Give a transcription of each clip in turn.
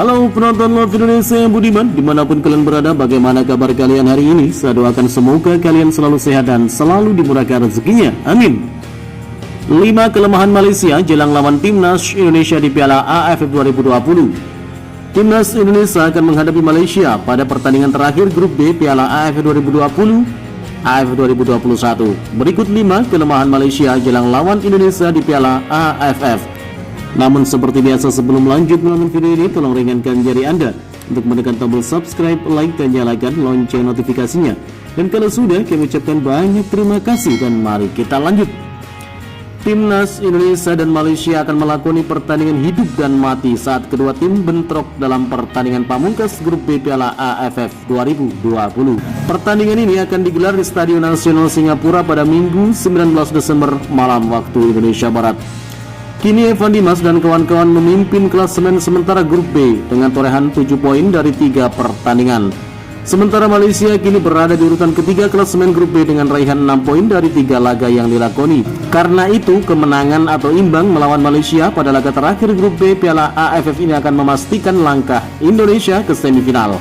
Halo penonton Love Indonesia yang budiman, dimanapun kalian berada, bagaimana kabar kalian hari ini? Saya doakan semoga kalian selalu sehat dan selalu dimurahkan rezekinya, amin. 5 kelemahan Malaysia jelang lawan Timnas Indonesia di Piala AFF 2020. Timnas Indonesia akan menghadapi Malaysia pada pertandingan terakhir grup B Piala AFF 2020 AFF 2021. Berikut 5 kelemahan Malaysia jelang lawan Indonesia di Piala AFF. Namun seperti biasa, sebelum lanjut menonton video ini, tolong ringankan jari Anda untuk menekan tombol subscribe, like, dan nyalakan lonceng notifikasinya. Dan kalau sudah, kami ucapkan banyak terima kasih dan mari kita lanjut. Timnas Indonesia dan Malaysia akan melakoni pertandingan hidup dan mati saat kedua tim bentrok dalam pertandingan pamungkas grup B Piala AFF 2020. Pertandingan ini akan digelar di Stadion Nasional Singapura pada Minggu 19 Desember malam waktu Indonesia Barat. Kini Evan Dimas dan kawan-kawan memimpin klasemen sementara grup B dengan torehan 7 poin dari 3 pertandingan. Sementara Malaysia kini berada di urutan ketiga klasemen grup B dengan raihan 6 poin dari 3 laga yang dilakoni. Karena itu, kemenangan atau imbang melawan Malaysia pada laga terakhir grup B Piala AFF ini akan memastikan langkah Indonesia ke semifinal.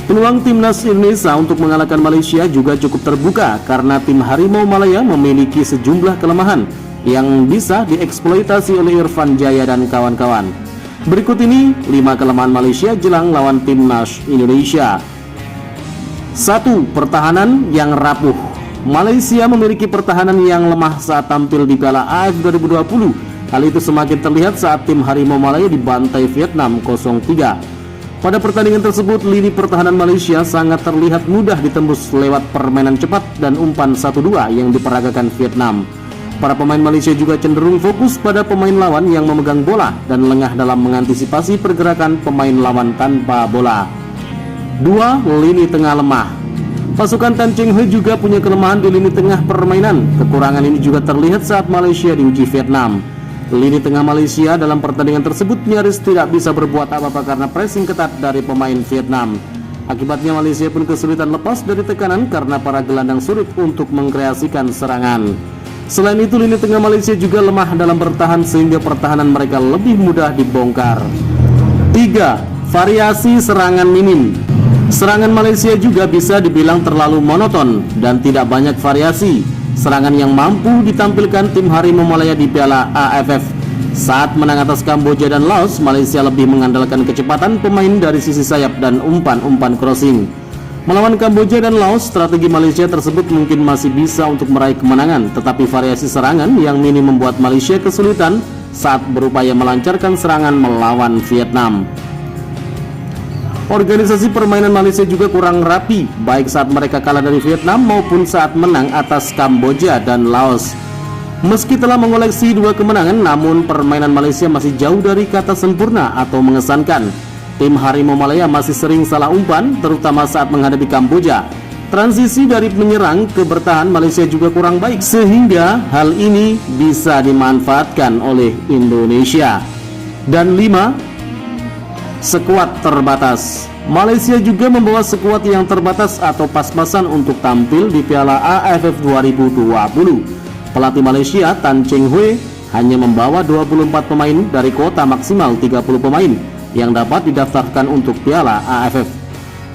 Peluang Timnas Indonesia untuk mengalahkan Malaysia juga cukup terbuka karena tim Harimau Malaya memiliki sejumlah kelemahan yang bisa dieksploitasi oleh Irfan Jaya dan kawan-kawan. Berikut ini 5 kelemahan Malaysia jelang lawan Timnas Indonesia. 1. Pertahanan yang rapuh. Malaysia memiliki pertahanan yang lemah saat tampil di Piala AFF 2020. Hal itu semakin terlihat saat tim Harimau Malaya dibantai Vietnam 0-3. Pada pertandingan tersebut, lini pertahanan Malaysia sangat terlihat mudah ditembus lewat permainan cepat dan umpan 1-2 yang diperagakan Vietnam. Para pemain Malaysia juga cenderung fokus pada pemain lawan yang memegang bola dan lengah dalam mengantisipasi pergerakan pemain lawan tanpa bola. 2. Lini tengah lemah. Pasukan Tan Cheng Hui juga punya kelemahan di lini tengah permainan. Kekurangan ini juga terlihat saat Malaysia diuji Vietnam. Lini tengah Malaysia dalam pertandingan tersebut nyaris tidak bisa berbuat apa-apa karena pressing ketat dari pemain Vietnam. Akibatnya Malaysia pun kesulitan lepas dari tekanan karena para gelandang sulit untuk mengkreasikan serangan. Selain itu, lini tengah Malaysia juga lemah dalam bertahan sehingga pertahanan mereka lebih mudah dibongkar. 3. Variasi serangan minim. Serangan Malaysia juga bisa dibilang terlalu monoton dan tidak banyak variasi. Serangan yang mampu ditampilkan tim Harimau Malaya di Piala AFF. Saat menang atas Kamboja dan Laos, Malaysia lebih mengandalkan kecepatan pemain dari sisi sayap dan umpan-umpan crossing. Melawan Kamboja dan Laos, strategi Malaysia tersebut mungkin masih bisa untuk meraih kemenangan, tetapi variasi serangan yang minim membuat Malaysia kesulitan saat berupaya melancarkan serangan melawan Vietnam. Organisasi permainan Malaysia juga kurang rapi, baik saat mereka kalah dari Vietnam maupun saat menang atas Kamboja dan Laos. Meski telah mengoleksi 2 kemenangan, namun permainan Malaysia masih jauh dari kata sempurna atau mengesankan. Tim Harimau Malaya masih sering salah umpan, terutama saat menghadapi Kamboja. Transisi dari menyerang ke bertahan Malaysia juga kurang baik, sehingga hal ini bisa dimanfaatkan oleh Indonesia. Dan 5. Skuad terbatas. Malaysia juga membawa skuad yang terbatas atau pas-pasan untuk tampil di Piala AFF 2020. Pelatih Malaysia Tan Cheng Hui hanya membawa 24 pemain dari kuota maksimal 30 pemain yang dapat didaftarkan untuk Piala AFF.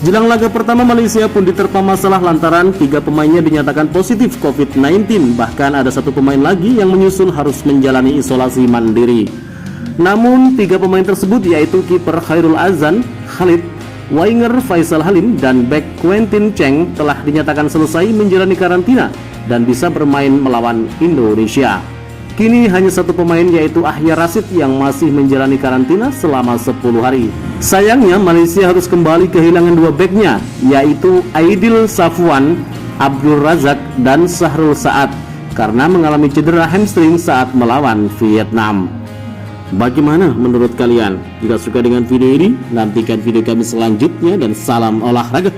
Jelang laga pertama, Malaysia pun diterpa masalah lantaran 3 pemainnya dinyatakan positif COVID-19. Bahkan ada 1 pemain lagi yang menyusul harus menjalani isolasi mandiri. Namun 3 pemain tersebut yaitu kiper Khairul Azan Khalid, winger Faisal Halim, dan bek Quentin Cheng telah dinyatakan selesai menjalani karantina dan bisa bermain melawan Indonesia. Kini hanya 1 pemain yaitu Ahya Rashid yang masih menjalani karantina selama 10 hari. Sayangnya Malaysia harus kembali kehilangan 2 beknya yaitu Aidil Safwan, Abdul Razak, dan Sahrul Saad karena mengalami cedera hamstring saat melawan Vietnam. Bagaimana menurut kalian? Jika suka dengan video ini, nantikan video kami selanjutnya dan salam olahraga.